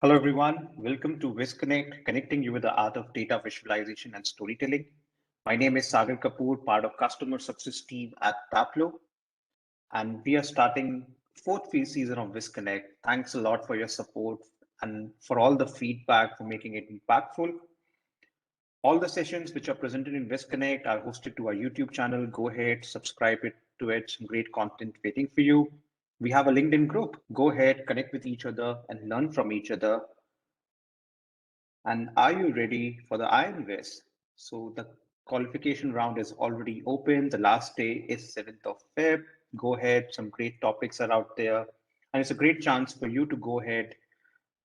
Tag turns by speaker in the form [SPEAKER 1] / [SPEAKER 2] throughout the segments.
[SPEAKER 1] Hello, everyone. Welcome to VizConnect, connecting you with the art of data visualization and storytelling. My name is Sagar Kapoor, part of customer success team at Tableau, and we are starting fourth season of VizConnect. Thanks a lot for your support and for all the feedback for making it impactful. All the sessions which are presented in VizConnect are hosted to our YouTube channel. Go ahead, subscribe to it. Some great content waiting for you. We have a LinkedIn group. Go ahead, connect with each other and learn from each other. And are you ready for the Iron Race? So the qualification round is already open. The last day is 7th of Feb. Go ahead. Some great topics are out there. And it's a great chance for you to go ahead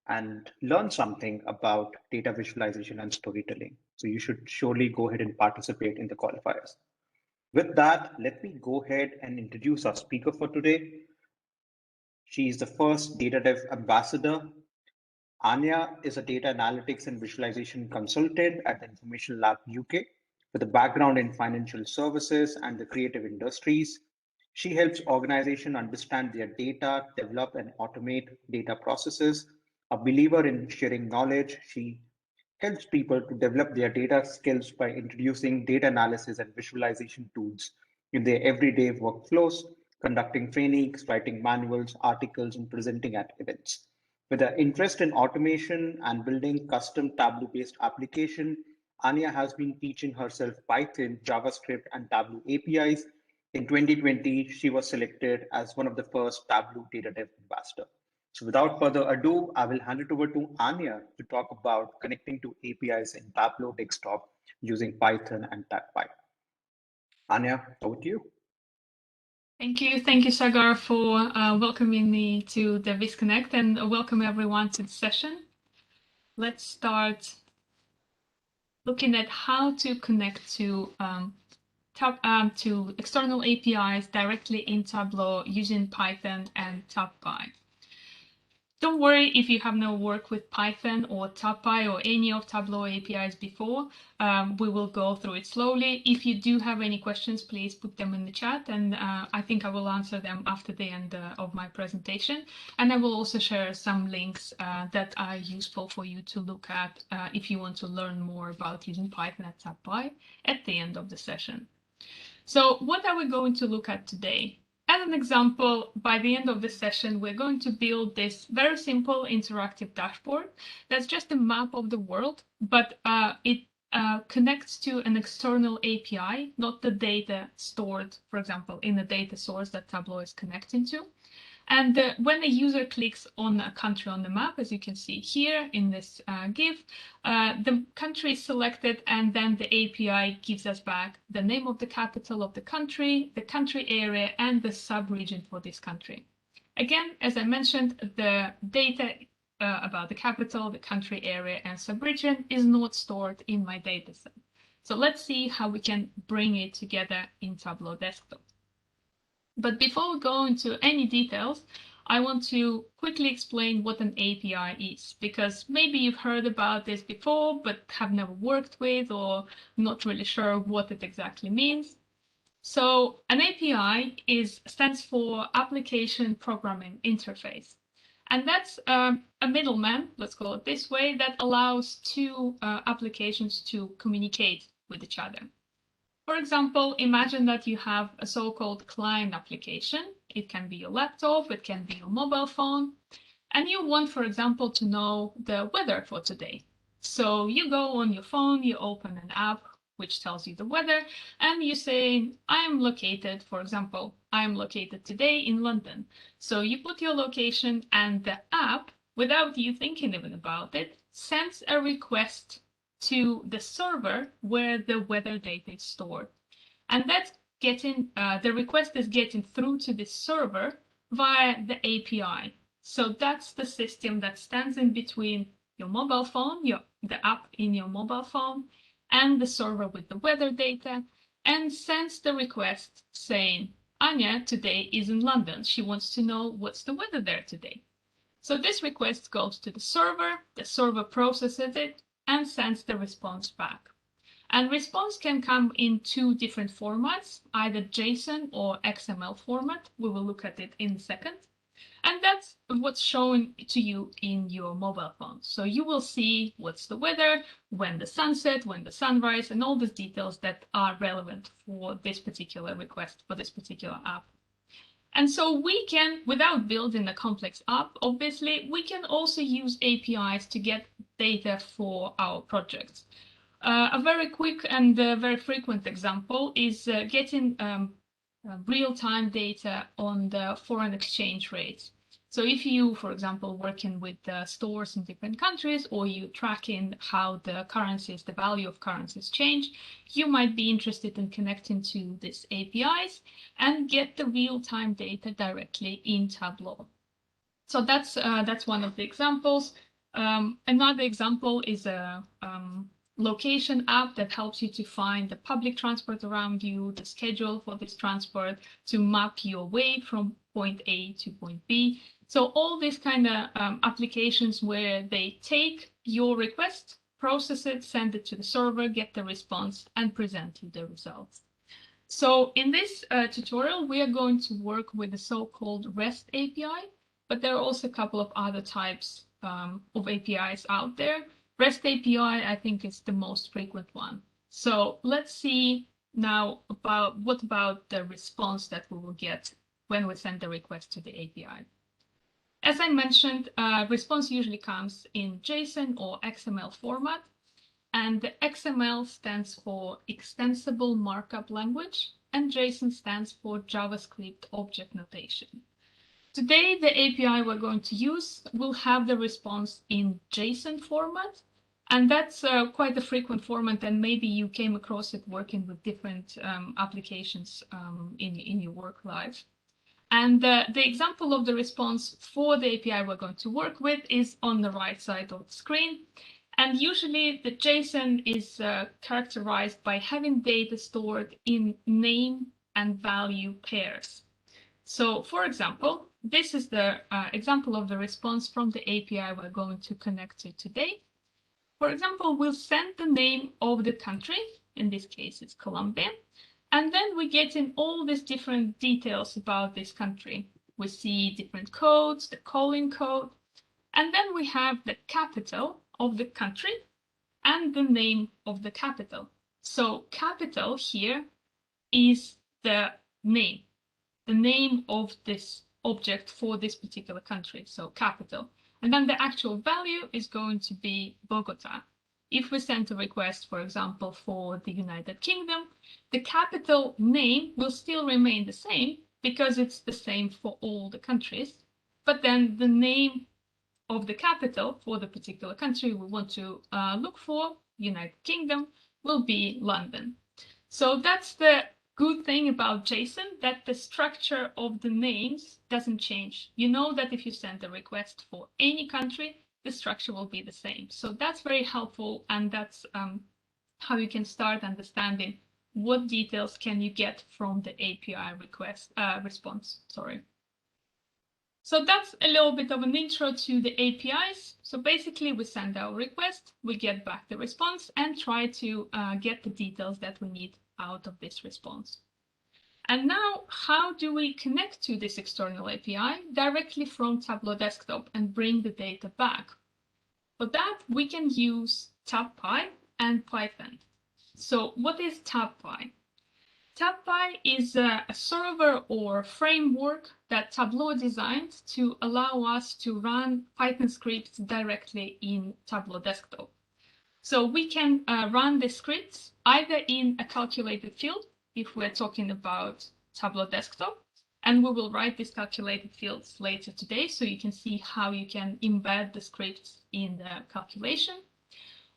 [SPEAKER 1] and learn something about data visualization and storytelling. So you should surely go ahead and participate in the qualifiers. With that, let me go ahead and introduce our speaker for today. She is the first data dev ambassador. Anya is a data analytics and visualization consultant at the Information Lab UK with a background in financial services and the creative industries. She helps organizations understand their data, develop and automate data processes. A believer in sharing knowledge, she helps people to develop their data skills by introducing data analysis and visualization tools in their everyday workflows, conducting trainings, writing manuals, articles, and presenting at events. With an interest in automation and building custom Tableau-based application, Anya has been teaching herself Python, JavaScript, and Tableau APIs. In 2020, she was selected as one of the first Tableau Data Dev Ambassador. So without further ado, I will hand it over to Anya to talk about connecting to APIs in Tableau Desktop using Python and TabPy. Anya, over to you.
[SPEAKER 2] Thank you, Sagar, for welcoming me to the VizConnect, and welcome everyone to the session. Let's start looking at how to connect to external APIs directly in Tableau using Python and TabPy. Don't worry if you have no work with Python or TabPy or any of Tableau APIs before. We will go through it slowly. If you do have any questions, please put them in the chat, and I think I will answer them after the end of my presentation. And I will also share some links that are useful for you to look at if you want to learn more about using Python and TabPy at the end of the session. So what are we going to look at today? As an example, by the end of the session, we're going to build this very simple interactive dashboard that's just a map of the world, but it connects to an external API, not the data stored, for example, in the data source that Tableau is connecting to. And when a user clicks on a country on the map, as you can see here in this GIF, the country is selected, and then the API gives us back the name of the capital of the country area, and the sub-region for this country. Again, as I mentioned, the data about the capital, the country area, and sub-region is not stored in my dataset. So let's see how we can bring it together in Tableau Desktop. But before we go into any details, I want to quickly explain what an API is, because maybe you've heard about this before, but have never worked with or not really sure what it exactly means. So an API stands for Application Programming Interface. And that's a middleman, let's call it this way, that allows two applications to communicate with each other. For example, imagine that you have a so-called client application. It can be your laptop, it can be your mobile phone, and you want, for example, to know the weather for today. So you go on your phone, you open an app which tells you the weather, and you say, I am located, for example, I am located today in London. So you put your location, and the app, without you thinking even about it, sends a request to the server where the weather data is stored. And that's the request is getting through to the server via the API. So that's the system that stands in between your mobile phone, the app in your mobile phone, and the server with the weather data, and sends the request saying, Anya today is in London. She wants to know what's the weather there today. So this request goes to the server processes it, and sends the response back. And response can come in two different formats, either JSON or XML format. We will look at it in a second. And that's what's shown to you in your mobile phone. So you will see what's the weather, when the sunset, when the sunrise, and all the details that are relevant for this particular request, for this particular app. And so we can, without building a complex app, obviously, we can also use APIs to get data for our projects. A very quick and very frequent example is getting real-time data on the foreign exchange rates. So if you, for example, working with stores in different countries, or you tracking how the currencies, the value of currencies change, you might be interested in connecting to these APIs and get the real-time data directly in Tableau. So that's one of the examples. Another example is a location app that helps you to find the public transport around you, the schedule for this transport, to map your way from point A to point B. So all these kind of applications where they take your request, process it, send it to the server, get the response, and present you the results. So in this tutorial, we are going to work with the so-called REST API, but there are also a couple of other types of APIs out there. REST API, I think, is the most frequent one. So let's see now what about the response that we will get when we send the request to the API. As I mentioned, response usually comes in JSON or XML format, and the XML stands for Extensible Markup Language, and JSON stands for JavaScript Object Notation. Today, the API we're going to use will have the response in JSON format, and that's quite a frequent format, and maybe you came across it working with different applications in your work life. And the example of the response for the API we're going to work with is on the right side of the screen. And usually the JSON is characterized by having data stored in name and value pairs. So for example, this is the example of the response from the API we're going to connect to today. For example, we'll send the name of the country, in this case it's Colombia, and then we get in all these different details about this country. We see different codes, the calling code, and then we have the capital of the country and the name of the capital. So capital here is the name of this object for this particular country, so capital. And then the actual value is going to be Bogota. If we send a request, for example, for the United Kingdom, the capital name will still remain the same because it's the same for all the countries, but then the name of the capital for the particular country we want to look for, United Kingdom, will be London. So that's the good thing about JSON, that the structure of the names doesn't change. You know that if you send a request for any country, the structure will be the same. So that's very helpful, and that's how you can start understanding what details can you get from the API response. So that's a little bit of an intro to the APIs. So basically we send our request, we get back the response, and try to get the details that we need out of this response. And now, how do we connect to this external API directly from Tableau Desktop and bring the data back? For that, we can use TabPy and Python. So what is TabPy? TabPy is a server or framework that Tableau designed to allow us to run Python scripts directly in Tableau Desktop. So we can run the scripts either in a calculated field, if we're talking about Tableau Desktop, and we will write these calculated fields later today, so you can see how you can embed the scripts in the calculation.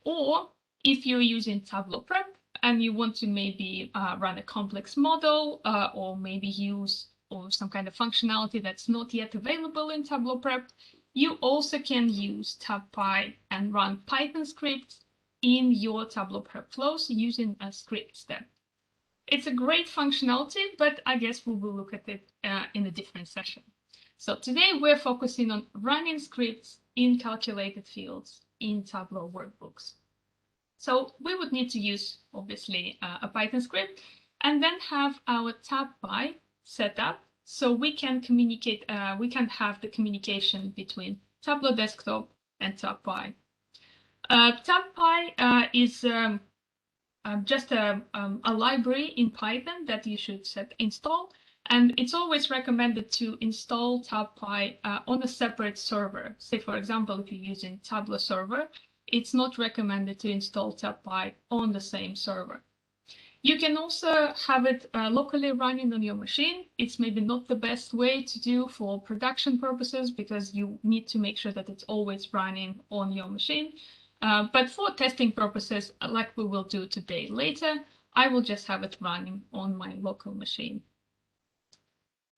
[SPEAKER 2] Or if you're using Tableau Prep, and you want to maybe run a complex model or maybe use some kind of functionality that's not yet available in Tableau Prep, you also can use TabPy and run Python scripts in your Tableau Prep flows using a script step. It's a great functionality, but I guess we will look at it in a different session. So today we're focusing on running scripts in calculated fields in Tableau workbooks. So we would need to use, obviously, a Python script, and then have our TabPy set up So we can communicate, we can have the communication between Tableau Desktop and TabPy. TabPy is just a library in Python that you should set install. And it's always recommended to install TabPy on a separate server. Say, for example, if you're using Tableau server, it's not recommended to install TabPy on the same server. You can also have it locally running on your machine. It's maybe not the best way to do for production purposes because you need to make sure that it's always running on your machine. But for testing purposes, like we will do today later, I will just have it running on my local machine.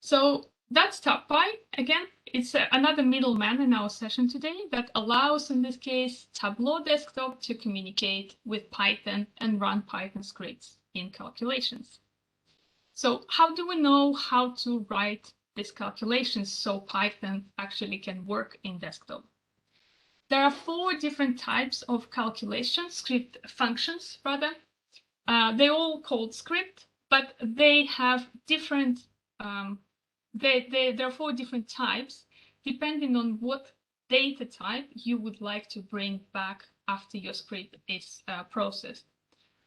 [SPEAKER 2] So that's TabPy. Again, it's another middleman in our session today that allows, in this case, Tableau Desktop to communicate with Python and run Python scripts in calculations. So how do we know how to write these calculations so Python actually can work in desktop? There are 4 different types of calculation script functions, rather. They're all called script, but they have different there are 4 different types depending on what data type you would like to bring back after your script is processed.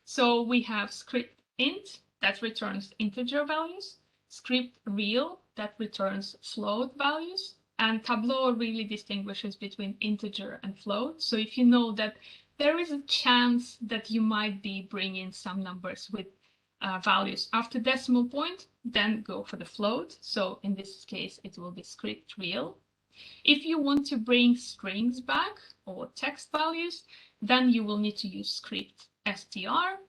[SPEAKER 2] So we have script int that returns integer values, script real that returns float values, and Tableau really distinguishes between integer and float. So if you know that there is a chance that you might be bringing some numbers with values after decimal point, then go for the float. So in this case, it will be script real. If you want to bring strings back or text values, then you will need to use script str.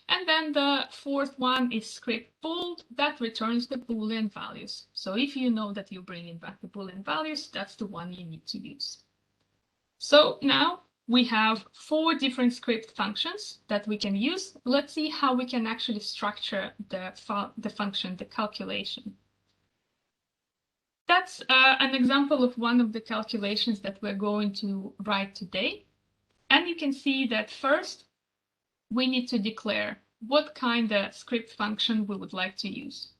[SPEAKER 2] And then the 4th one is script bool that returns the Boolean values. So if you know that you're bringing back the Boolean values, that's the one you need to use. So now we have 4 different script functions that we can use. Let's see how we can actually structure the function, the calculation. That's an example of one of the calculations that we're going to write today. And you can see that first, we need to declare what kind of script function we would like to use.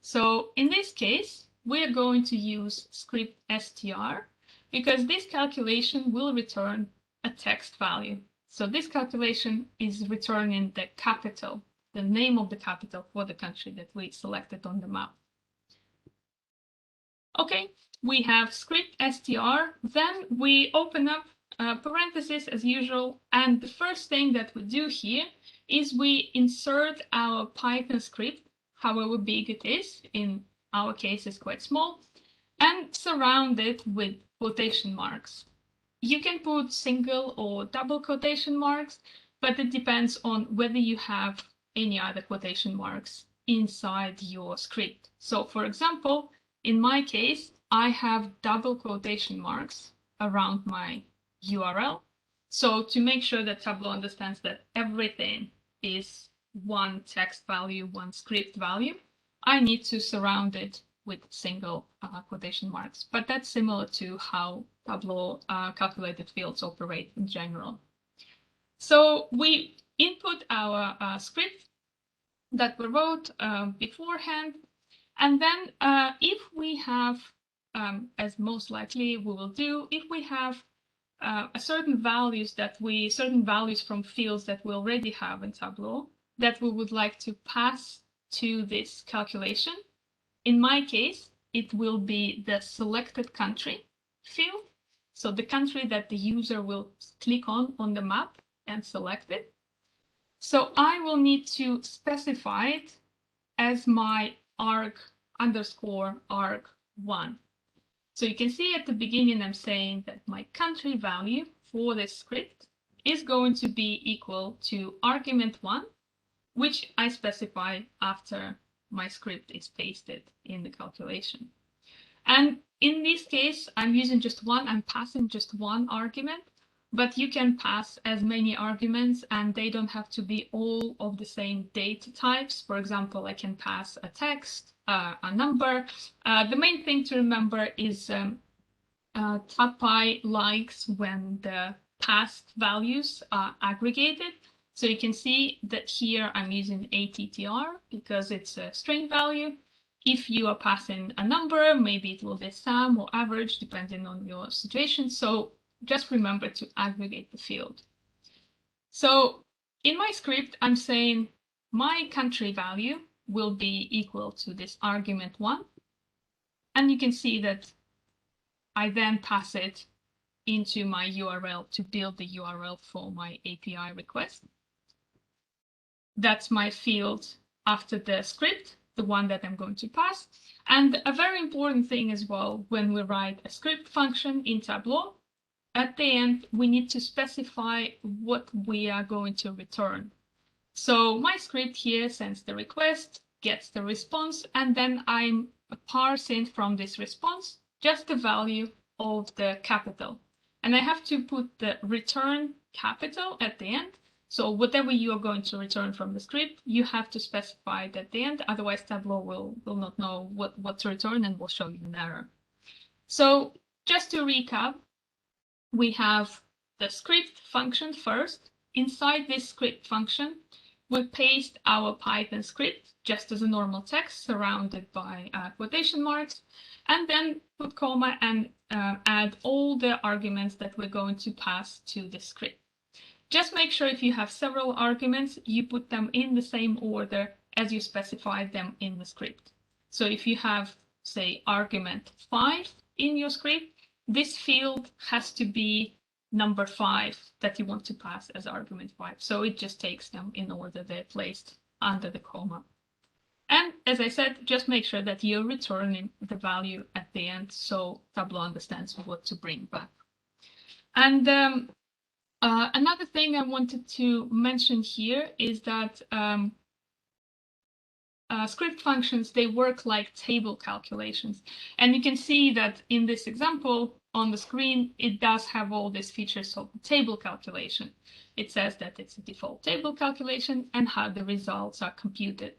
[SPEAKER 2] So in this case, we're going to use script str because this calculation will return a text value. So this calculation is returning the capital, the name of the capital for the country that we selected on the map. Okay, we have script str, then we open up parentheses as usual, and the first thing that we do here is we insert our Python script, however big it is, in our case it's quite small, and surround it with quotation marks. You can put single or double quotation marks, but it depends on whether you have any other quotation marks inside your script. So for example, in my case, I have double quotation marks around my URL. So to make sure that Tableau understands that everything is one text value, one script value, I need to surround it with single quotation marks. But that's similar to how Tableau calculated fields operate in general. So we input our script that we wrote beforehand. And then if we have, as most likely we will do, if we have certain values from fields that we already have in Tableau that we would like to pass to this calculation. In my case, it will be the selected country field. So the country that the user will click on the map and select it. So I will need to specify it as my arg_arg1. So you can see at the beginning, I'm saying that my country value for this script is going to be equal to argument1, which I specify after my script is pasted in the calculation. And in this case, I'm using just one, I'm passing just one argument, but you can pass as many arguments and they don't have to be all of the same data types. For example, I can pass a text, a number. The main thing to remember is TabPy likes when the passed values are aggregated. So you can see that here I'm using ATTR because it's a string value. If you are passing a number, maybe it will be sum or average, depending on your situation. So just remember to aggregate the field. So in my script, I'm saying my country value will be equal to this argument 1. And you can see that I then pass it into my URL to build the URL for my API request. That's my field after the script, the one that I'm going to pass. And a very important thing as well, when we write a script function in Tableau, at the end, we need to specify what we are going to return. So my script here sends the request, gets the response, and then I'm parsing from this response just the value of the capital. And I have to put the return capital at the end. So whatever you are going to return from the script, you have to specify it at the end. Otherwise, Tableau will not know what to return and will show you an error. So just to recap, we have the script function first. Inside this script function, we paste our Python script just as a normal text surrounded by quotation marks, and then put comma and add all the arguments that we're going to pass to the script. Just make sure if you have several arguments, you put them in the same order as you specified them in the script. So if you have, say, argument 5 in your script, this field has to be number 5 that you want to pass as argument 5. So it just takes them in order they're placed under the comma. And as I said, just make sure that you're returning the value at the end so Tableau understands what to bring back. And another thing I wanted to mention here is that script functions, they work like table calculations. And you can see that in this example on the screen, it does have all these features of the table calculation. It says that it's a default table calculation and how the results are computed.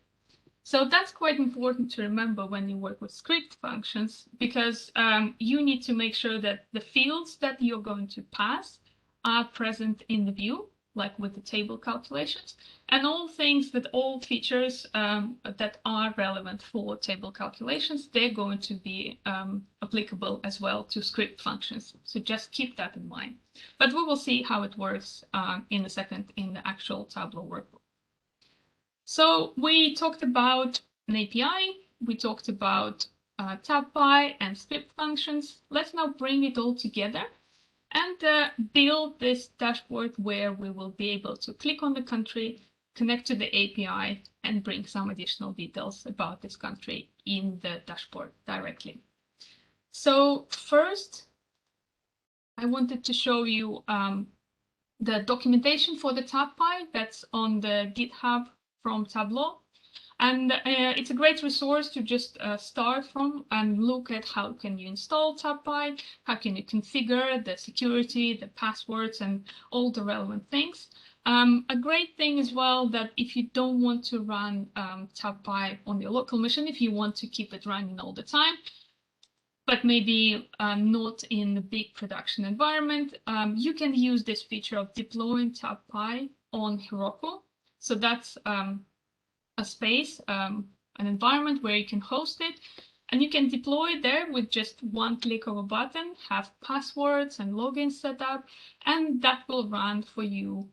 [SPEAKER 2] So that's quite important to remember when you work with script functions, because you need to make sure that the fields that you're going to pass are present in the view, like with the table calculations, and all features that are relevant for table calculations, they're going to be applicable as well to script functions. So just keep that in mind. But we will see how it works in a second in the actual Tableau workbook. So we talked about an API, we talked about TabPy and script functions. Let's now bring it all together and build this dashboard where we will be able to click on the country, connect to the API, and bring some additional details about this country in the dashboard directly. So first, I wanted to show you the documentation for the TabPy that's on the GitHub from Tableau. And it's a great resource to just start from and look at how can you install TabPy, how can you configure the security, the passwords, and all the relevant things. A great thing as well that if you don't want to run TabPy on your local machine, if you want to keep it running all the time, but maybe not in a big production environment, you can use this feature of deploying TabPy on Heroku. So that's a space, an environment where you can host it, and you can deploy it there with just one click of a button, have passwords and logins set up, and that will run for you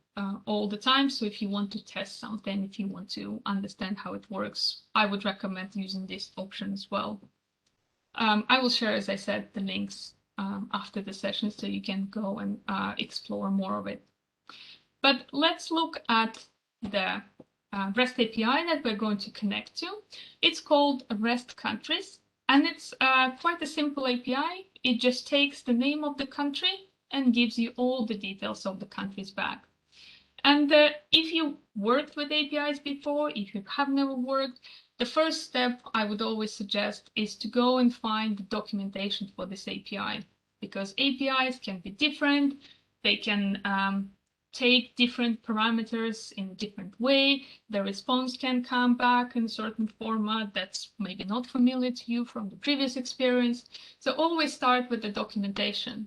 [SPEAKER 2] all the time. So if you want to test something, if you want to understand how it works, I would recommend using this option as well. I will share, as I said, the links after the session so you can go and explore more of it. But let's look at the REST API that we're going to connect to. It's called REST Countries, and it's quite a simple API. It just takes the name of the country and gives you all the details of the countries back. And if you worked with APIs before, if you have never worked, the first step I would always suggest is to go and find the documentation for this API, because APIs can be different. They can take different parameters in a different way. The response can come back in a certain format that's maybe not familiar to you from the previous experience. So always start with the documentation.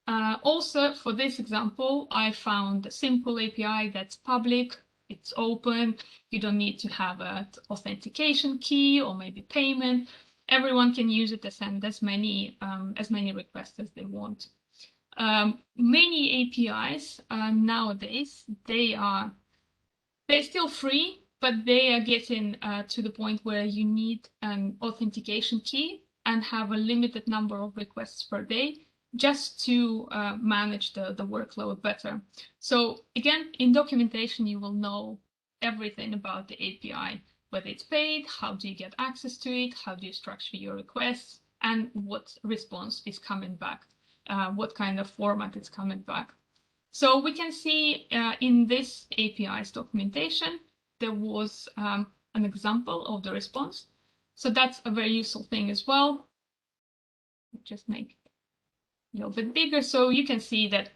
[SPEAKER 2] Also, for this example, I found a simple API that's public It's open. You don't need to have an authentication key or maybe payment. Everyone can use it to send as many requests as they want. Many APIs nowadays, they're still free, but they are getting to the point where you need an authentication key and have a limited number of requests per day just to manage the workload better. So again, in documentation, you will know everything about the API, whether it's paid, how do you get access to it, how do you structure your requests, and what response is coming back, what kind of format is coming back. So we can see in this API's documentation, there was an example of the response. So that's a very useful thing as well. Just make it a little bit bigger so you can see that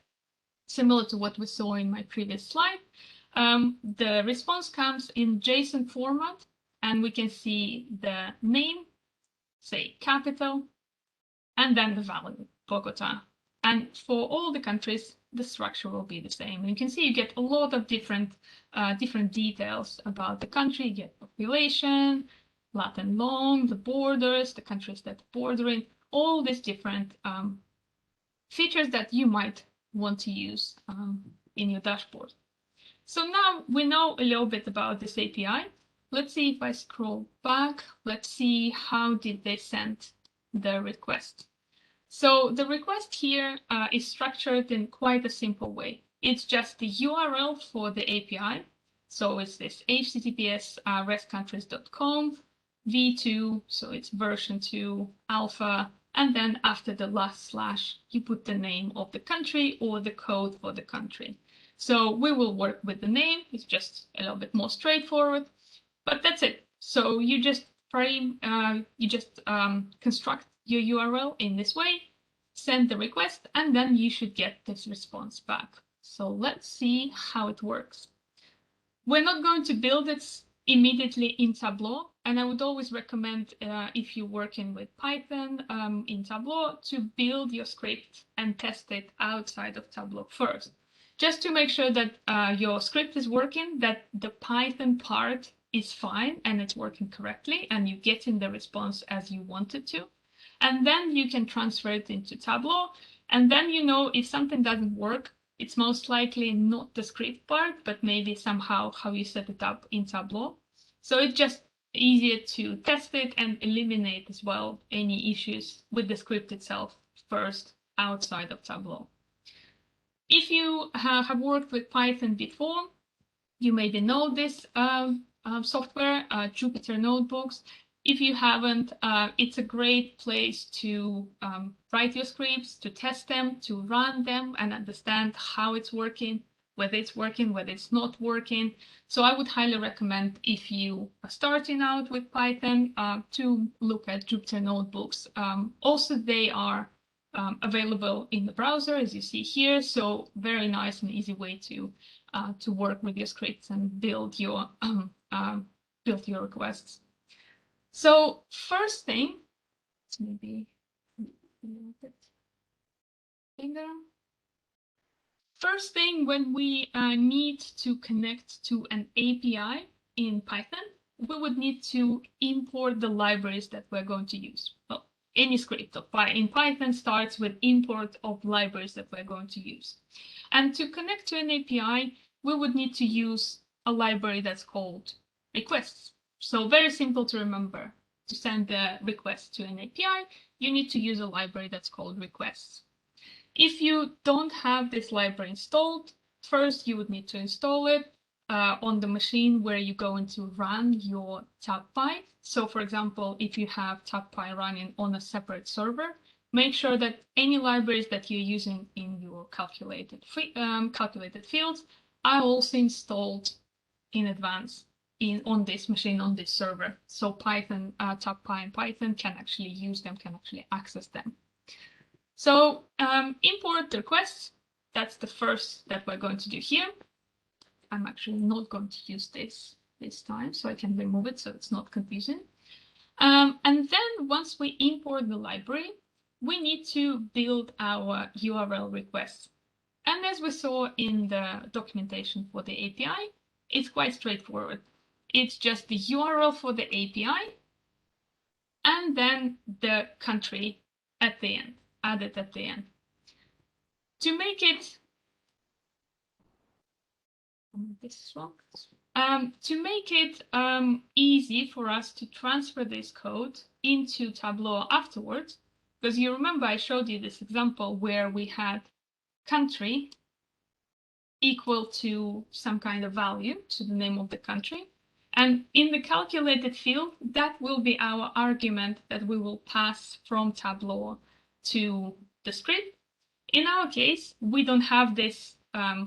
[SPEAKER 2] similar to what we saw in my previous slide, the response comes in JSON format, and we can see the name, say capital, and then the value, Bogota. And for all the countries, the structure will be the same. And you can see you get a lot of different details about the country. You get population, Latin long, the borders, the countries that border it, all these different features that you might want to use in your dashboard. So now we know a little bit about this API. Let's see if I scroll back. Let's see how did they send the request. So the request here is structured in quite a simple way. It's just the URL for the API. So it's this https restcountries.conf v2, so it's version 2 alpha, and then after the last slash, you put the name of the country or the code for the country. So we will work with the name. It's just a little bit more straightforward, but that's it. So you just construct your URL in this way, send the request, and then you should get this response back. So let's see how it works. We're not going to build it immediately in Tableau, and I would always recommend if you're working with Python in Tableau to build your script and test it outside of Tableau first, just to make sure that your script is working, that the Python part is fine and it's working correctly, and you're getting the response as you want it to. And then you can transfer it into Tableau. And then you know if something doesn't work, it's most likely not the script part, but maybe somehow how you set it up in Tableau. So it's just easier to test it and eliminate as well any issues with the script itself first outside of Tableau. If you have worked with Python before, you maybe know this software, Jupyter Notebooks. If you haven't, it's a great place to write your scripts, to test them, to run them, and understand how it's working, whether it's not working. So I would highly recommend, if you are starting out with Python, to look at Jupyter Notebooks. Also, they are available in the browser, as you see here. So very nice and easy way to work with your scripts and build your requests. So first thing, maybe a little bit bigger. First thing, when we need to connect to an API in Python, we would need to import the libraries that we're going to use. Well, any script in Python starts with import of libraries that we're going to use. And to connect to an API, we would need to use a library that's called requests. So very simple to remember. To send the request to an API, you need to use a library that's called requests. If you don't have this library installed, first you would need to install it on the machine where you're going to run your TabPy. So for example, if you have TabPy running on a separate server, make sure that any libraries that you're using in your calculated fields are also installed in advance on this machine, on this server. So Python, TabPy and Python can actually use them, can actually access them. So import the requests. That's the first that we're going to do here. I'm actually not going to use this time, so I can remove it so it's not confusing. And then once we import the library, we need to build our URL requests. And as we saw in the documentation for the API, it's quite straightforward. It's just the URL for the API and then the country at the end, added at the end. To make it this one. To make it easy for us to transfer this code into Tableau afterwards, because you remember I showed you this example where we had country equal to some kind of value, to the name of the country. And in the calculated field, that will be our argument that we will pass from Tableau to the script. In our case, we don't have this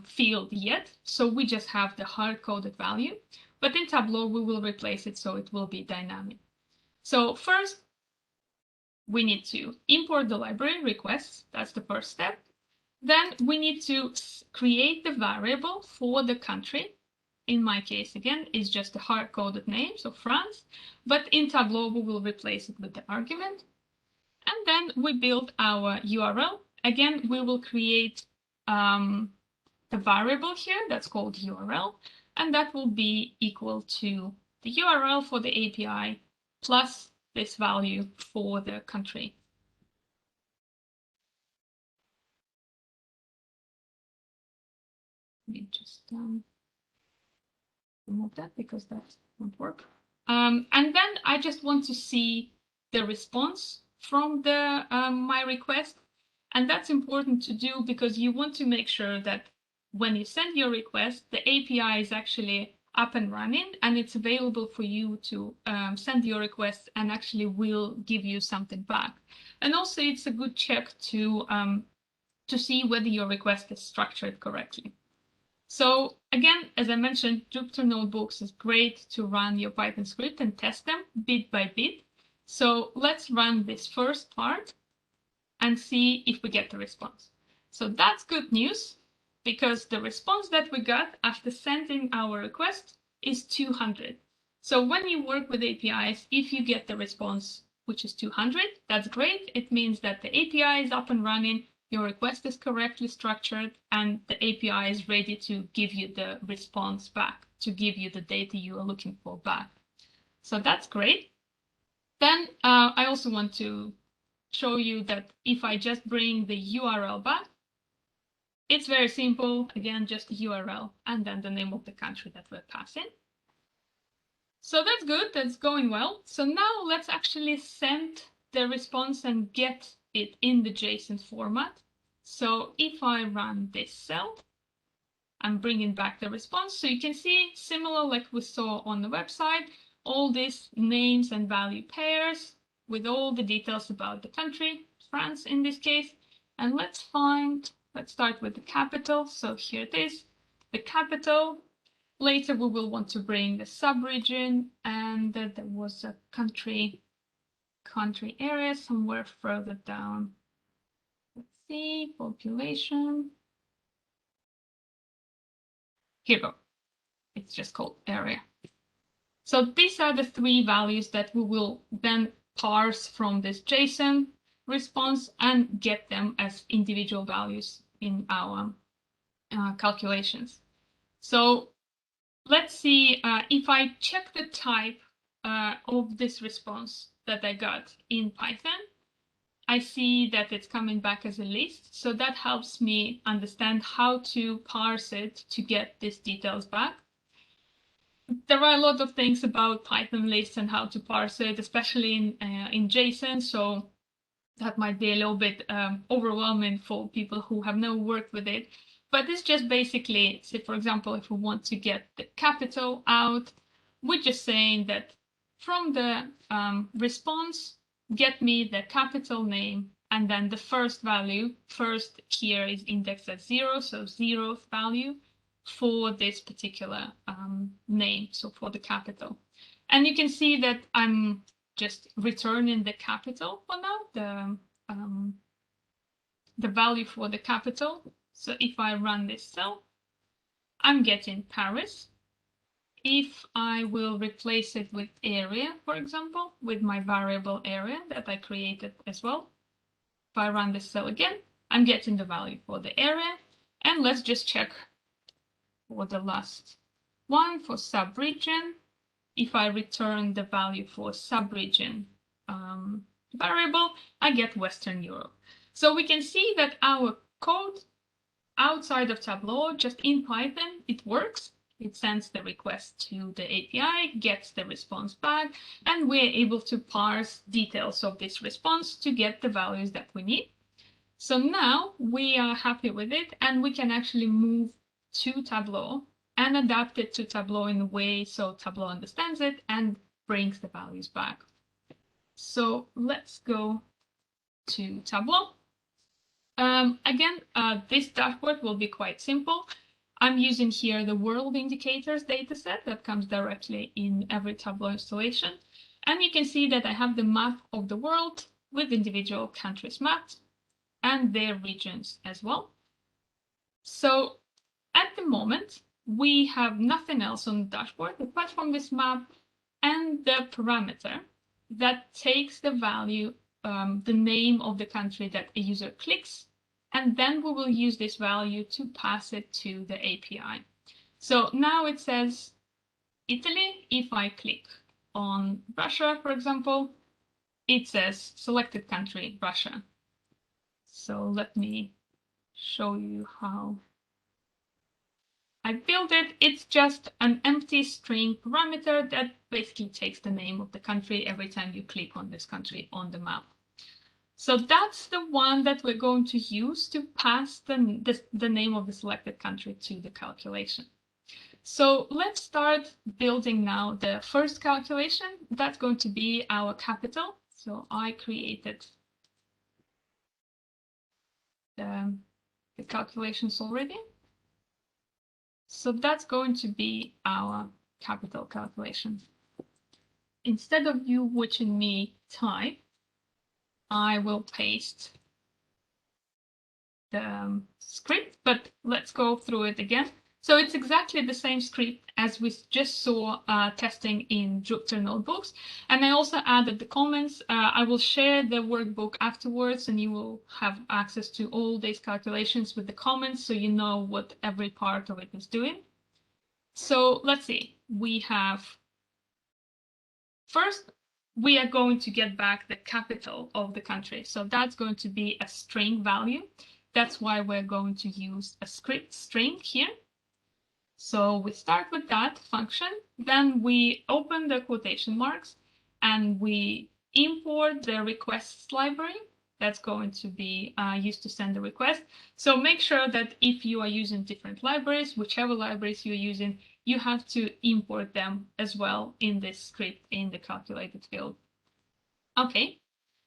[SPEAKER 2] field yet, so we just have the hard-coded value. But in Tableau, we will replace it so it will be dynamic. So first, we need to import the library requests. That's the first step. Then we need to create the variable for the country. In my case, again, is just a hard-coded name, so France. But in Tableau, we will replace it with the argument. And then we build our URL. Again, we will create a variable here that's called URL, and that will be equal to the URL for the API plus this value for the country. Let me just remove that because that won't work. And then I just want to see the response from the my request. And that's important to do because you want to make sure that when you send your request, the API is actually up and running and it's available for you to send your request and actually will give you something back. And also it's a good check to see whether your request is structured correctly. So again, as I mentioned, Jupyter Notebooks is great to run your Python script and test them bit by bit. So let's run this first part and see if we get the response. So that's good news because the response that we got after sending our request is 200. So when you work with APIs, if you get the response, which is 200, that's great. It means that the API is up and running, your request is correctly structured, and the API is ready to give you the response back, to give you the data you are looking for back. So that's great. Then I also want to show you that if I just bring the URL back, it's very simple. Again, just the URL and then the name of the country that we're passing. So that's good. That's going well. So now let's actually send the response and get it in the JSON format. So if I run this cell, I'm bringing back the response. So you can see similar like we saw on the website, all these names and value pairs with all the details about the country, France in this case. And let's start with the capital. So here it is, the capital. Later we will want to bring the subregion, and there was a country area somewhere further down. Let's see, population. Here we go. It's just called area. So these are the three values that we will then parse from this JSON response and get them as individual values in our calculations. So let's see if I check the type of this response that I got in Python, I see that it's coming back as a list. So that helps me understand how to parse it to get these details back. There are a lot of things about Python lists and how to parse it, especially in JSON. So that might be a little bit overwhelming for people who have never worked with it. But it's just basically, say, for example, if we want to get the capital out, we're just saying that from the response, get me the capital name, and then the first value. First here is indexed at 0, so 0th value for this particular name, so for the capital. And you can see that I'm just returning the capital for now, the value for the capital. So if I run this cell, I'm getting Paris. If I will replace it with area, for example, with my variable area that I created as well, if I run this cell again, I'm getting the value for the area. And let's just check for the last one for subregion. If I return the value for subregion variable, I get Western Europe. So we can see that our code outside of Tableau, just in Python, it works. It sends the request to the API, gets the response back, and we're able to parse details of this response to get the values that we need. So now we are happy with it, and we can actually move to Tableau and adapt it to Tableau in a way so Tableau understands it and brings the values back. So let's go to Tableau. Again, this dashboard will be quite simple. I'm using here the world indicators dataset that comes directly in every Tableau installation. And you can see that I have the map of the world with individual countries mapped and their regions as well. So at the moment, we have nothing else on the dashboard apart from this map and the parameter that takes the value, the name of the country that a user clicks, and then we will use this value to pass it to the API. So now it says Italy. If I click on Russia, for example, it says selected country, Russia. So let me show you how I built it. It's just an empty string parameter that basically takes the name of the country every time you click on this country on the map. So that's the one that we're going to use to pass the name of the selected country to the calculation. So let's start building now the first calculation. That's going to be our capital. So I created the calculations already. So that's going to be our capital calculation. Instead of you watching me type, I will paste the script, but let's go through it again. So it's exactly the same script as we just saw testing in Jupyter Notebooks. And I also added the comments. I will share the workbook afterwards, and you will have access to all these calculations with the comments, so you know what every part of it is doing. So let's see. We have first, we are going to get back the capital of the country. So that's going to be a string value. That's why we're going to use a script string here. So we start with that function, then we open the quotation marks and we import the requests library that's going to be used to send the request. So make sure that if you are using different libraries, whichever libraries you're using, you have to import them as well in this script in the calculated field. Okay,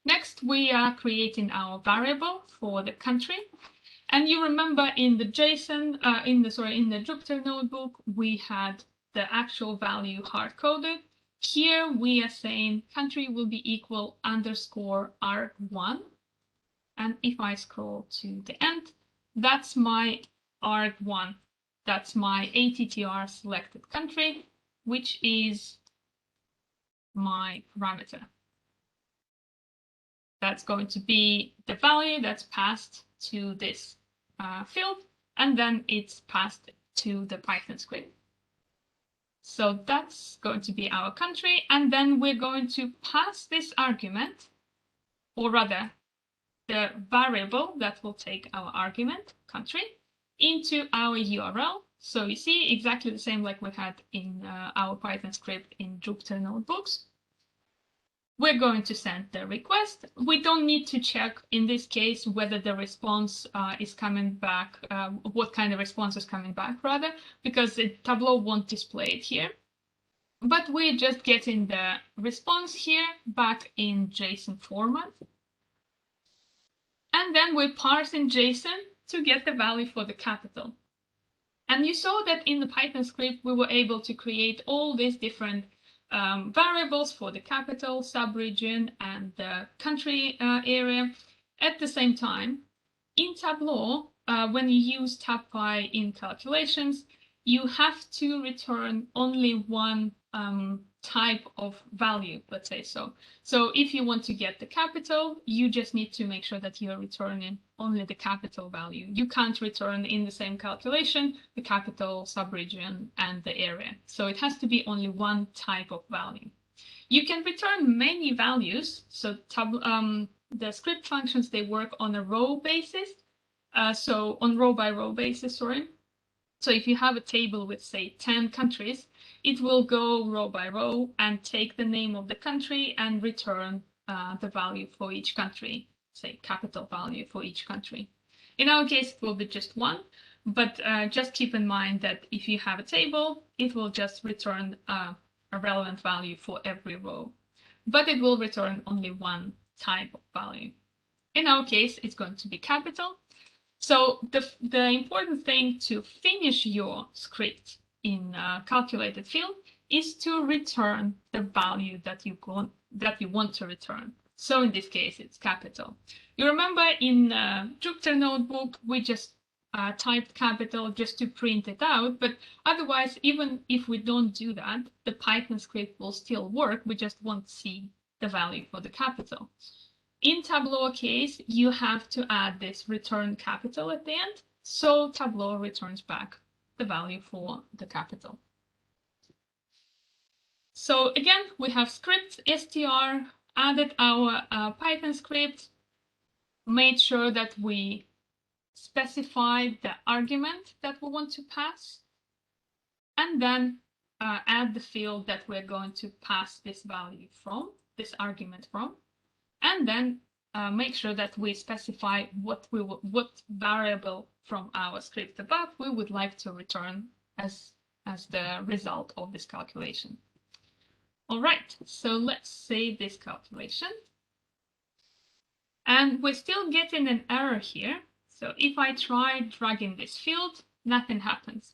[SPEAKER 2] next we are creating our variable for the country. And you remember in the JSON, in the Jupyter notebook, we had the actual value hard-coded. Here we are saying country will be equal underscore arg1. And if I scroll to the end, that's my arg1. That's my ATTR selected country, which is my parameter. That's going to be the value that's passed to this field, and then it's passed to the Python script. So that's going to be our country, and then we're going to pass this argument, or rather the variable that will take our argument, country, into our URL. So you see exactly the same like we had in our Python script in Jupyter Notebooks. We're going to send the request. We don't need to check in this case whether the response is coming back, what kind of response is coming back rather, because Tableau won't display it here. But we're just getting the response here back in JSON format. And then we parse in JSON to get the value for the capital. And you saw that in the Python script, we were able to create all these different variables for the capital, subregion, and the country area at the same time. In Tableau, when you use TabPy in calculations, you have to return only one type of value, let's say so. So if you want to get the capital, you just need to make sure that you're returning only the capital value. You can't return in the same calculation the capital, subregion, and the area. So it has to be only one type of value. You can return many values. So the script functions, they work on a row basis. So on row by row basis, sorry. So if you have a table with, say, 10 countries, it will go row by row and take the name of the country and return the value for each country, say capital value for each country. In our case, it will be just one, but just keep in mind that if you have a table, it will just return a relevant value for every row, but it will return only one type of value. In our case, it's going to be capital. So the important thing to finish your script in a calculated field is to return the value that you want to return. So in this case, it's capital. You remember in Jupyter Notebook, we just typed capital just to print it out, but otherwise, even if we don't do that, the Python script will still work. We just won't see the value for the capital. In Tableau case, you have to add this return capital at the end, so Tableau returns back the value for the capital. So again, we have scripts, str, added our Python script, made sure that we specify the argument that we want to pass, and then add the field that we're going to pass this value from, this argument from, and then make sure that we specify what variable from our script above we would like to return as the result of this calculation. All right, so let's save this calculation. And we're still getting an error here. So if I try dragging this field, nothing happens.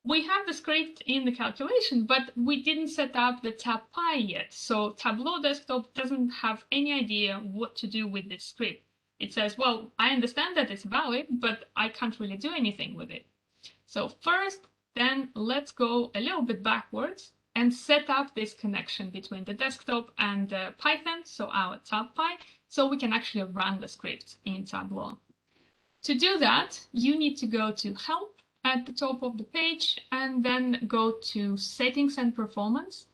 [SPEAKER 2] We have the script in the calculation, but we didn't set up the TabPy yet. So Tableau Desktop doesn't have any idea what to do with this script. It says, well, I understand that it's valid, but I can't really do anything with it. So first, then let's go a little bit backwards and set up this connection between the desktop and the Python, so our TabPy, so we can actually run the script in Tableau. To do that, you need to go to Help at the top of the page and then go to Settings and Performance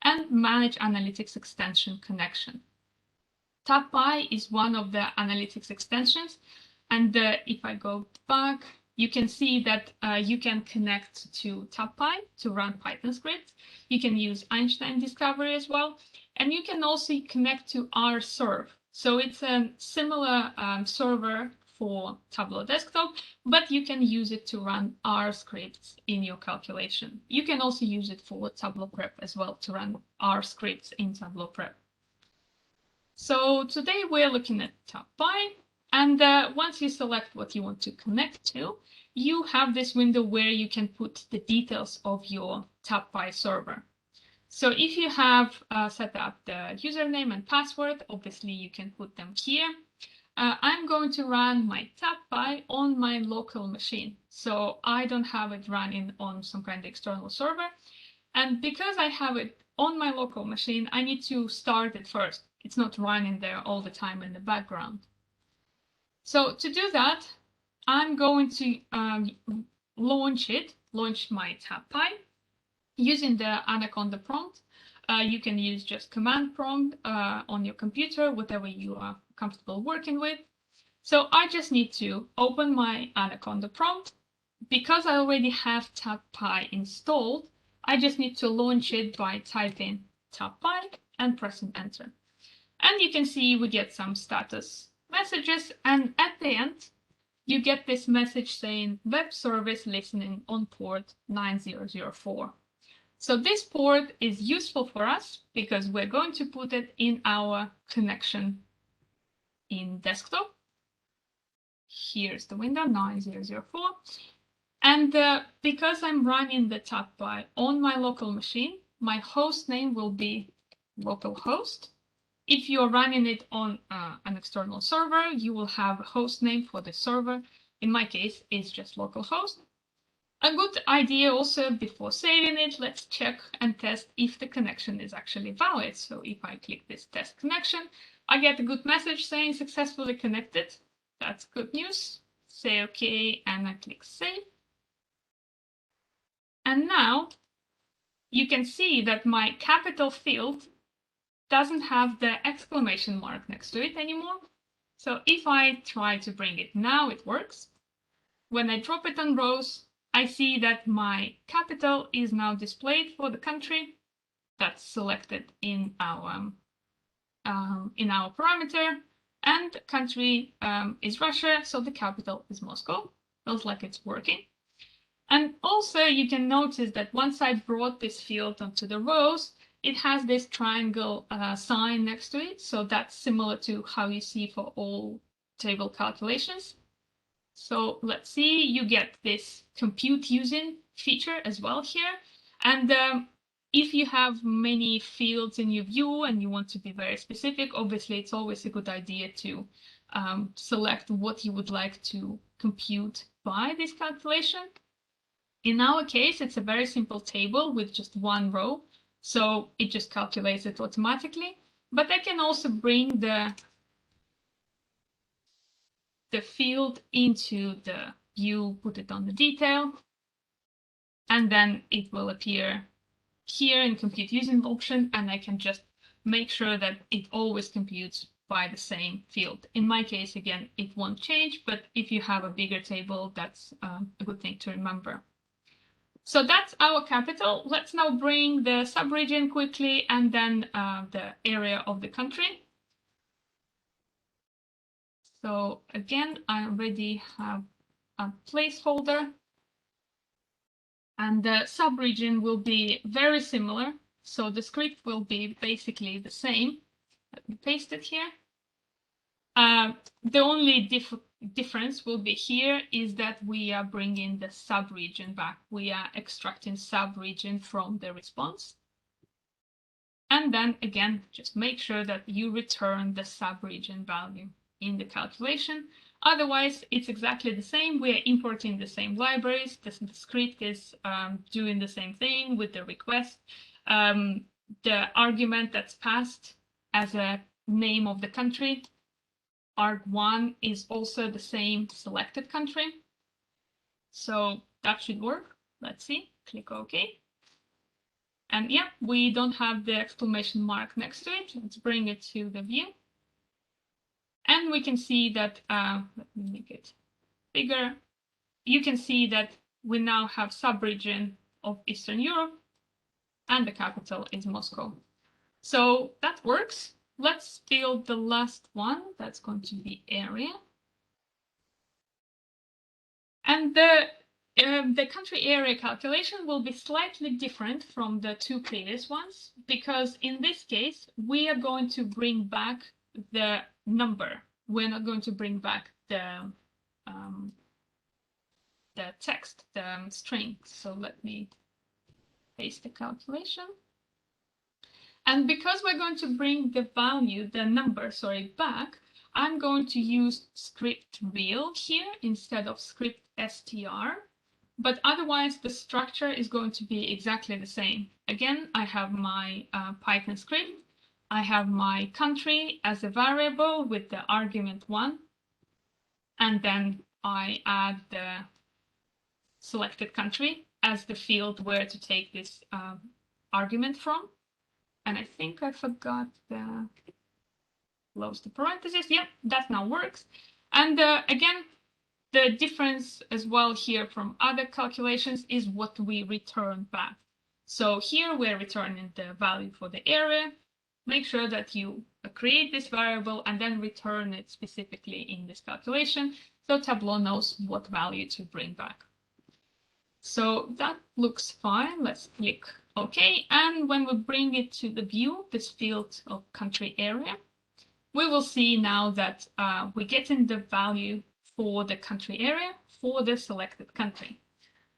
[SPEAKER 2] and Manage Analytics Extension Connection. TabPy is one of the analytics extensions, and if I go back, you can see that you can connect to TabPy to run Python scripts. You can use Einstein Discovery as well, and you can also connect to rserve. So it's a similar server for Tableau Desktop, but you can use it to run R scripts in your calculation. You can also use it for Tableau Prep as well to run R scripts in Tableau Prep. So today we're looking at TabPy, and once you select what you want to connect to, you have this window where you can put the details of your TabPy server. So if you have set up the username and password, obviously you can put them here. I'm going to run my TabPy on my local machine. So I don't have it running on some kind of external server. And because I have it on my local machine, I need to start it first. It's not running there all the time in the background. So to do that, I'm going to launch my TabPy using the Anaconda prompt. You can use just command prompt on your computer, whatever you are comfortable working with. So I just need to open my Anaconda prompt. Because I already have TabPy installed, I just need to launch it by typing TabPy and pressing enter. And you can see we get some status messages, and at the end, you get this message saying web service listening on port 9004. So this port is useful for us because we're going to put it in our connection in desktop. Here's the window 9004. And because I'm running the TabPy on my local machine, my host name will be localhost. If you're running it on an external server, you will have a host name for the server. In my case, it's just localhost. A good idea also before saving it, let's check and test if the connection is actually valid. So if I click this test connection, I get a good message saying successfully connected. That's good news. Say OK, and I click save. And now you can see that my capital field doesn't have the exclamation mark next to it anymore. So if I try to bring it now, it works. When I drop it on rows, I see that my capital is now displayed for the country that's selected in our parameter, and country is Russia, so the capital is Moscow. Feels like it's working. And also you can notice that once I brought this field onto the rows, it has this triangle sign next to it. So that's similar to how you see for all table calculations. So let's see, you get this compute using feature as well here. And if you have many fields in your view and you want to be very specific, obviously it's always a good idea to select what you would like to compute by this calculation. In our case, it's a very simple table with just one row, so it just calculates it automatically. But I can also bring the field into the view, put it on the detail, and then it will appear here in compute using option, and I can just make sure that it always computes by the same field. In my case, again, it won't change, but if you have a bigger table, that's a good thing to remember. So that's our capital. Let's now bring the subregion quickly and then the area of the country. So again, I already have a placeholder, and the subregion will be very similar. So the script will be basically the same. Let me paste it here. The only difference will be here is that we are bringing the subregion back. We are extracting subregion from the response. And then again, just make sure that you return the subregion value in the calculation. Otherwise, it's exactly the same. We're importing the same libraries. The script is doing the same thing with the request. The argument that's passed as a name of the country, arg1, is also the same selected country. So that should work. Let's see. Click OK. And yeah, we don't have the exclamation mark next to it. Let's bring it to the view. And we can see that, let me make it bigger. You can see that we now have subregion of Eastern Europe, and the capital is Moscow. So that works. Let's build the last one. That's going to be area. And the country area calculation will be slightly different from the two previous ones, because in this case, we are going to bring back the number. We're not going to bring back the text, the string. So let me paste the calculation. And because we're going to bring the value, the number, sorry, back, I'm going to use script real here instead of script str. But otherwise, the structure is going to be exactly the same. Again, I have my Python script. I have my country as a variable with the argument 1. And then I add the selected country as the field where to take this argument from. And I think I forgot the close the parentheses. Yeah, that now works. And again, the difference as well here from other calculations is what we return back. So here we're returning the value for the area. Make sure that you create this variable and then return it specifically in this calculation, so Tableau knows what value to bring back. So that looks fine. Let's click OK. And when we bring it to the view, this field of country area, we will see now that we're getting the value for the country area for the selected country.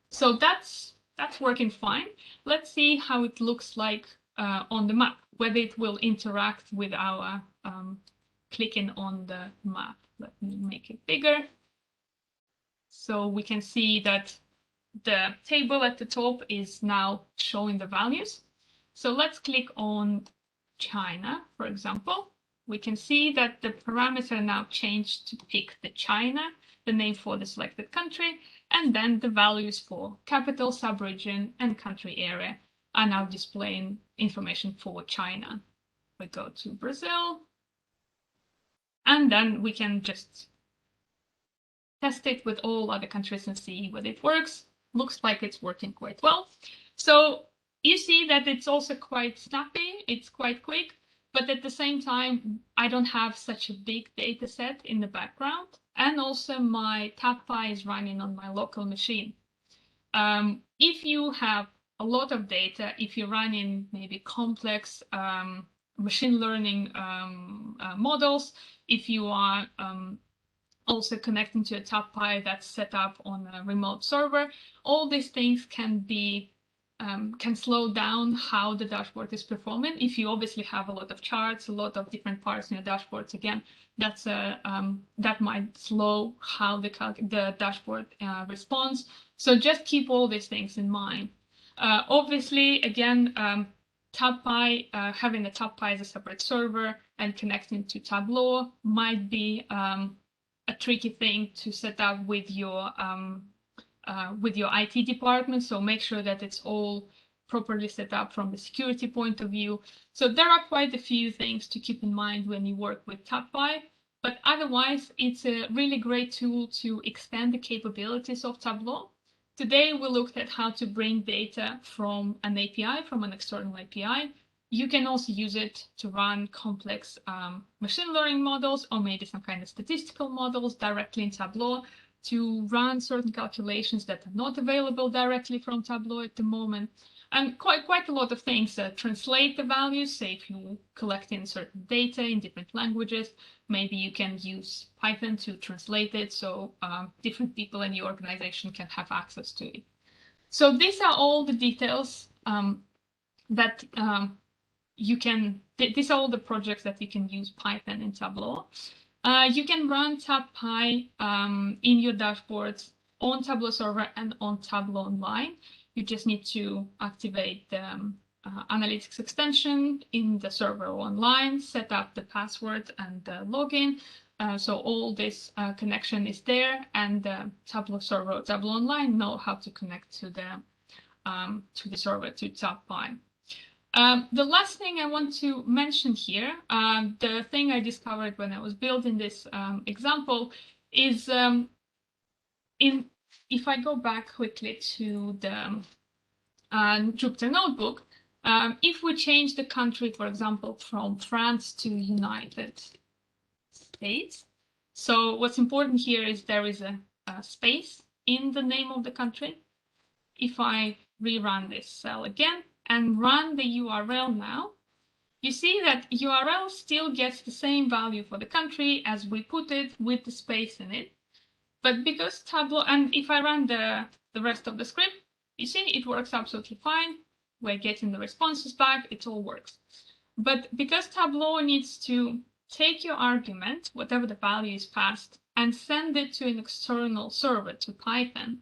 [SPEAKER 2] So that's working fine. Let's see how it looks like on the map, whether it will interact with our clicking on the map. Let me make it bigger. So we can see that the table at the top is now showing the values. So let's click on China, for example. We can see that the parameter now changed to pick the China, the name for the selected country, and then the values for capital, subregion, and country area are now displaying information for China. We go to Brazil, and then we can just test it with all other countries and see whether it works. Looks like it's working quite well. So you see that it's also quite snappy, it's quite quick, but at the same time, I don't have such a big data set in the background. And also my TabPy is running on my local machine. If you have a lot of data, if you're running maybe complex machine learning models, if you are also connecting to a TabPy that's set up on a remote server, all these things can slow down how the dashboard is performing. If you obviously have a lot of charts, a lot of different parts in your dashboards, again, that might slow how the dashboard responds. So just keep all these things in mind. Obviously, again, TabPy, having a TabPy as a separate server and connecting to Tableau might be a tricky thing to set up with your IT department. So make sure that it's all properly set up from the security point of view. So there are quite a few things to keep in mind when you work with TabPy. But otherwise, it's a really great tool to extend the capabilities of Tableau. Today, we looked at how to bring data from an API, from an external API. You can also use it to run complex machine learning models or maybe some kind of statistical models directly in Tableau to run certain calculations that are not available directly from Tableau at the moment. And quite a lot of things. Translate the values, say if you collect in certain data in different languages, maybe you can use Python to translate it so different people in your organization can have access to it. So these are all the details that these are all the projects that you can use Python in Tableau. You can run TabPy in your dashboards on Tableau server and on Tableau online. You just need to activate the analytics extension in the server online, set up the password and the login. So all this connection is there, and the Tableau server or Tableau online know how to connect to the server, to TabPy. The last thing I want to mention here, the thing I discovered when I was building this example is if I go back quickly to the Jupyter Notebook, if we change the country, for example, from France to United States, so what's important here is there is a space in the name of the country. If I rerun this cell again and run the URL now, you see that URL still gets the same value for the country as we put it with the space in it. But because Tableau, and if I run the rest of the script, you see it works absolutely fine. We're getting the responses back, it all works. But because Tableau needs to take your argument, whatever the value is passed, and send it to an external server, to Python,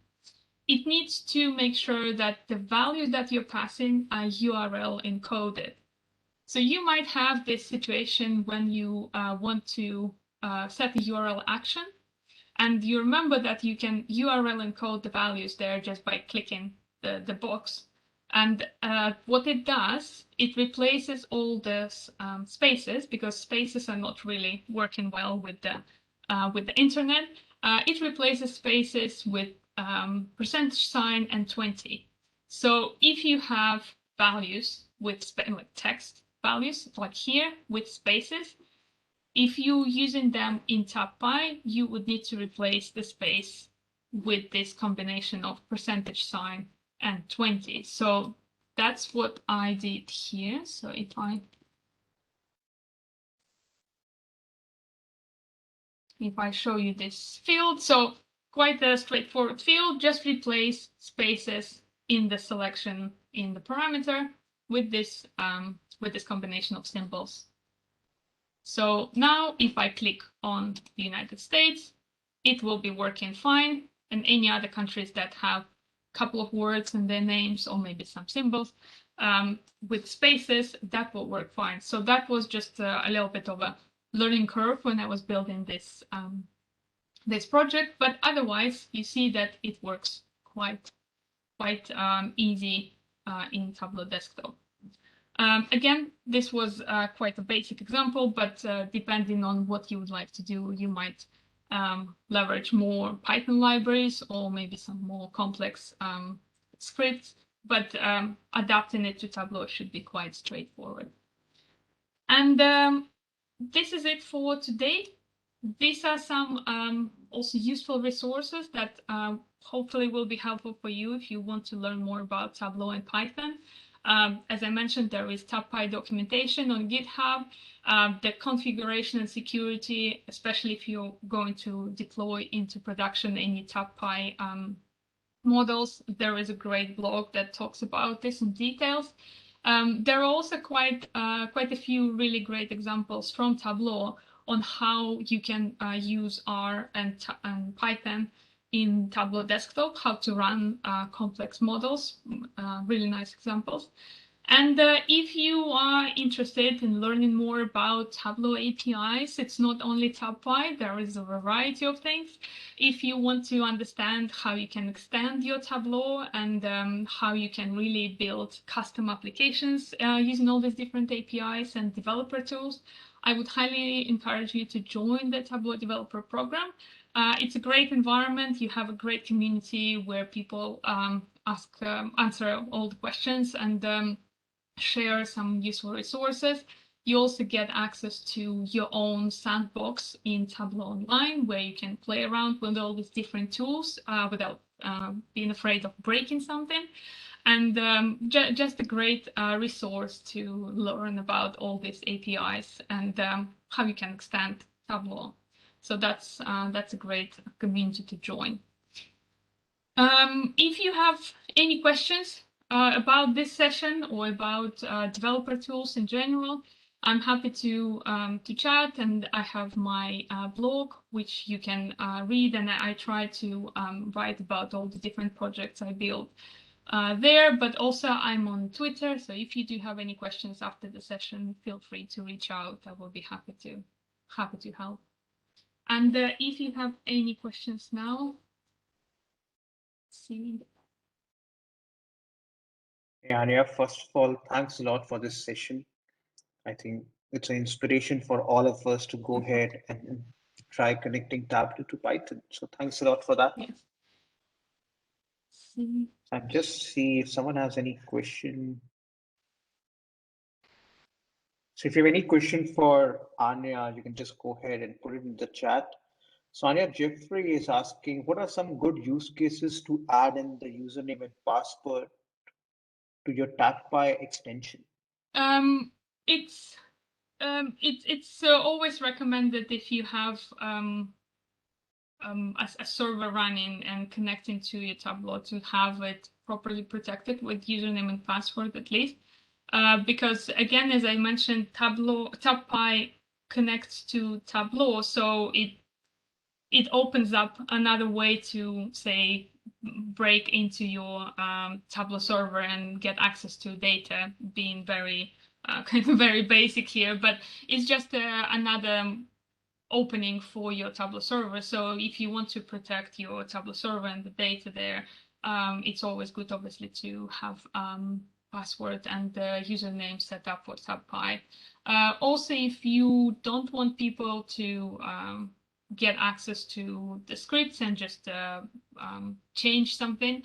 [SPEAKER 2] it needs to make sure that the values that you're passing are URL encoded. So you might have this situation when you want to set a URL action, and you remember that you can URL encode the values there just by clicking the box. And what it does, it replaces all the spaces, because spaces are not really working well with the internet. It replaces spaces with percentage sign and 20. So if you have values with like text values, like here with spaces, if you're using them in TabPy, you would need to replace the space with this combination of percentage sign and 20. So that's what I did here. So if I show you this field, so quite a straightforward field, just replace spaces in the selection in the parameter with this combination of symbols. So now if I click on the United States, it will be working fine, and any other countries that have couple of words and their names, or maybe some symbols with spaces, that will work fine. So that was just a little bit of a learning curve when I was building this this project, but otherwise you see that it works quite easy in Tableau Desktop. Again, this was quite a basic example, but depending on what you would like to do, you might leverage more Python libraries or maybe some more complex scripts, but adapting it to Tableau should be quite straightforward. And this is it for today. These are some also useful resources that hopefully will be helpful for you if you want to learn more about Tableau and Python. As I mentioned, there is TabPy documentation on GitHub, the configuration and security, especially if you're going to deploy into production any TabPy models. There is a great blog that talks about this in details. There are also quite a few really great examples from Tableau on how you can use R and Python in Tableau Desktop, how to run complex models, really nice examples. And if you are interested in learning more about Tableau APIs, it's not only TabPy, there is a variety of things. If you want to understand how you can extend your Tableau and how you can really build custom applications using all these different APIs and developer tools, I would highly encourage you to join the Tableau Developer Program. It's a great environment. You have a great community where people answer all the questions and share some useful resources. You also get access to your own sandbox in Tableau Online, where you can play around with all these different tools without being afraid of breaking something. And just a great resource to learn about all these APIs and how you can extend Tableau. So that's a great community to join. If you have any questions about this session or about developer tools in general, I'm happy to chat, and I have my blog, which you can read, and I try to write about all the different projects I build there, but also I'm on Twitter, so if you do have any questions after the session, feel free to reach out. I will be happy to help. And if you have any questions now, see.
[SPEAKER 1] Hey, Anya, first of all, thanks a lot for this session. I think it's an inspiration for all of us to go ahead and try connecting Tableau to Python. So thanks a lot for that.
[SPEAKER 2] Yes.
[SPEAKER 1] And just see if someone has any question. So if you have any question for Anya, you can just go ahead and put it in the chat. So Anya, Jeffrey is asking, what are some good use cases to add in the username and password to your TabPy extension?
[SPEAKER 2] It's always recommended if you have a server running and connecting to your Tableau to have it properly protected with username and password at least. Because again, as I mentioned, TabPy connects to Tableau, so it opens up another way to, say, break into your Tableau server and get access to data, being very kind of very basic here, but it's just another opening for your Tableau server. So if you want to protect your Tableau server and the data there, it's always good, obviously, to have password and the username set up for TabPy. Also, if you don't want people to get access to the scripts and just change something,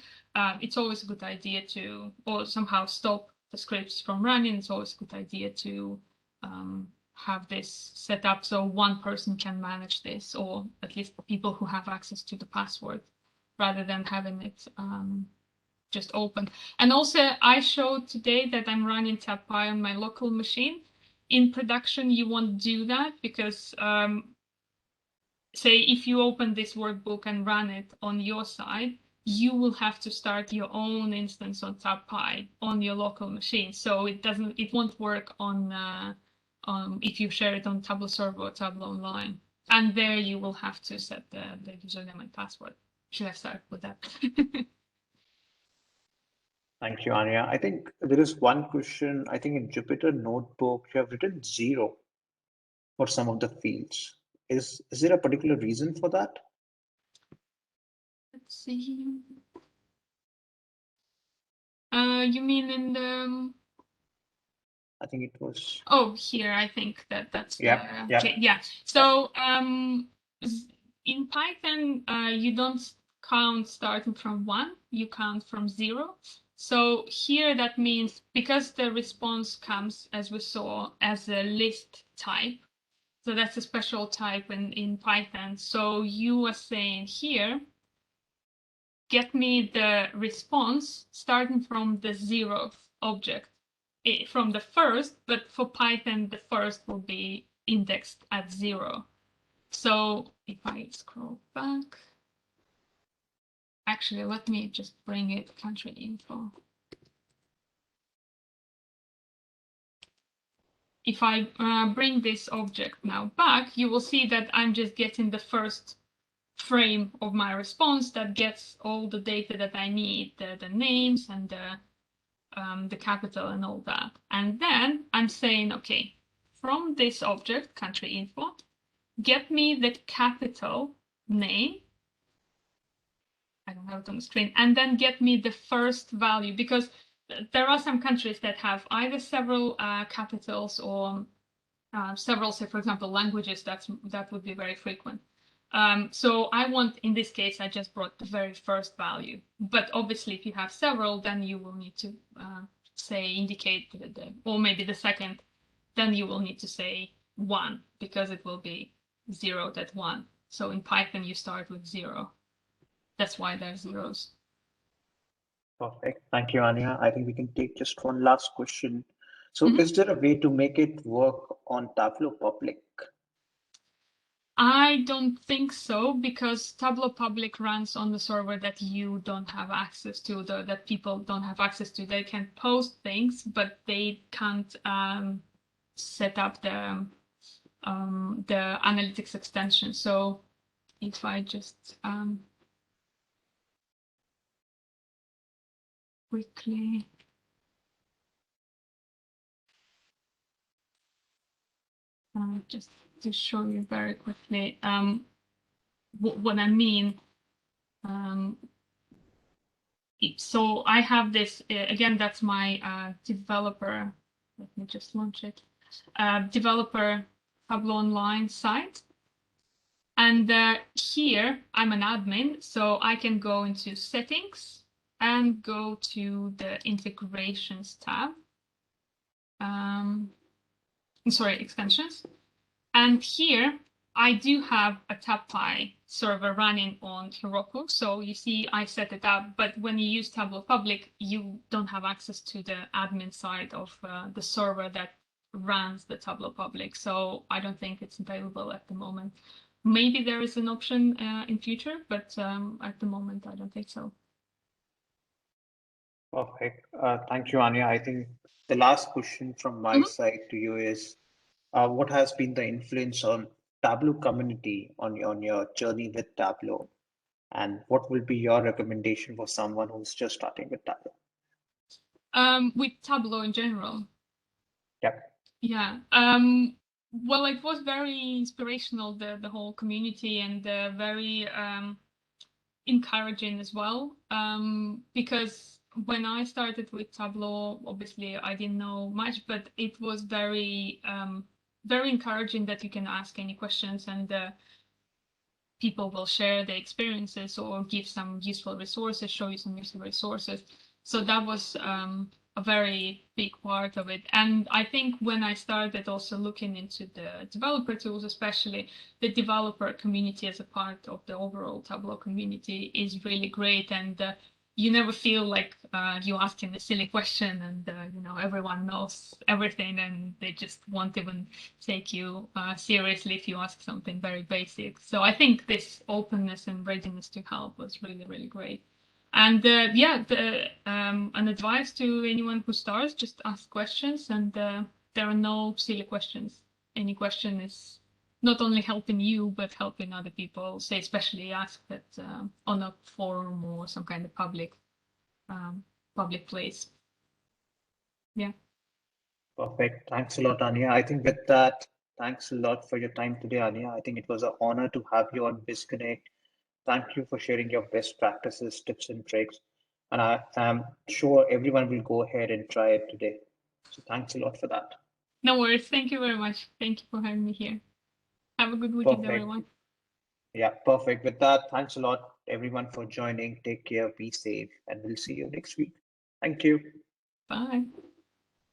[SPEAKER 2] it's always a good idea to, or somehow stop the scripts from running. It's always a good idea to have this set up so one person can manage this, or at least people who have access to the password, rather than having it just open. And also, I showed today that I'm running TabPy on my local machine. In production, you won't do that because say if you open this workbook and run it on your side, you will have to start your own instance on TabPy on your local machine. So it won't work on if you share it on Tableau Server or Tableau Online. And there you will have to set the username and password. Should I start with that?
[SPEAKER 1] Thank you, Anya. I think there is one question. I think in Jupyter Notebook, you have written 0 for some of the fields. Is there a particular reason for that?
[SPEAKER 2] Let's see. You mean in the?
[SPEAKER 1] I think it was.
[SPEAKER 2] Oh, here I think that's the.
[SPEAKER 1] Yeah.
[SPEAKER 2] Yeah. So in Python, you don't count starting from 1. You count from 0. So here that means because the response comes, as we saw, as a list type. So that's a special type in Python. So you are saying here, get me the response starting from the 0th object, from the first, but for Python, the first will be indexed at 0. So if I scroll back, actually, let me just bring it country info. If I bring this object now back, you will see that I'm just getting the first frame of my response that gets all the data that I need, the names and the capital and all that. And then I'm saying, okay, from this object, country info, get me the capital name. I don't have it on the screen. And then get me the first value, because there are some countries that have either several capitals or several, say, for example, languages. That would be very frequent. So I want, in this case, I just brought the very first value. But obviously, if you have several, then you will need to say indicate or maybe the second. Then you will need to say 1 because it will be 0 at 1. So in Python, you start with 0. That's why there's zeros.
[SPEAKER 1] Perfect. Thank you, Anya. I think we can take just one last question. So is there a way to make it work on Tableau Public?
[SPEAKER 2] I don't think so, because Tableau Public runs on the server that you don't have access to, that people don't have access to. They can post things, but they can't set up the analytics extension. So if I just quickly just to show you very quickly what I mean. So I have this, again, that's my developer. Let me just launch it. Developer Tableau Online site. And here I'm an admin, so I can go into settings and go to the integrations tab. Sorry, extensions. And here I do have a TabPy server running on Heroku. So you see, I set it up, but when you use Tableau Public, you don't have access to the admin side of the server that runs the Tableau Public. So I don't think it's available at the moment. Maybe there is an option in future, but at the moment, I don't think so.
[SPEAKER 1] Perfect. Thank you, Anya. I think the last question from my side to you is, what has been the influence on Tableau community on your journey with Tableau? And what will be your recommendation for someone who's just starting with Tableau?
[SPEAKER 2] With Tableau in general.
[SPEAKER 1] Yep.
[SPEAKER 2] Yeah. Well, it was very inspirational, the whole community, and very encouraging as well. Because when I started with Tableau, obviously I didn't know much, but it was very very encouraging that you can ask any questions, and people will share their experiences or give some useful resources, show you some useful resources. So that was a very big part of it. And I think when I started also looking into the developer tools, especially the developer community as a part of the overall Tableau community is really great. And you never feel like you're asking a silly question and everyone knows everything and they just won't even take you seriously if you ask something very basic. So I think this openness and readiness to help was really, really great. And an advice to anyone who starts, just ask questions, and there are no silly questions. Any question is not only helping you, but helping other people, say, especially ask that on a forum or some kind of public public place. Yeah.
[SPEAKER 1] Perfect. Thanks a lot, Anya. I think with that, thanks a lot for your time today, Anya. I think it was an honor to have you on VizConnect. Thank you for sharing your best practices, tips, and tricks. And I am sure everyone will go ahead and try it today. So thanks a lot for that.
[SPEAKER 2] No worries. Thank you very much. Thank you for having me here. Have a good weekend,
[SPEAKER 1] Perfect.
[SPEAKER 2] everyone.
[SPEAKER 1] Yeah, perfect. With that, thanks a lot, everyone, for joining. Take care, be safe, and we'll see you next week. Thank you.
[SPEAKER 2] Bye.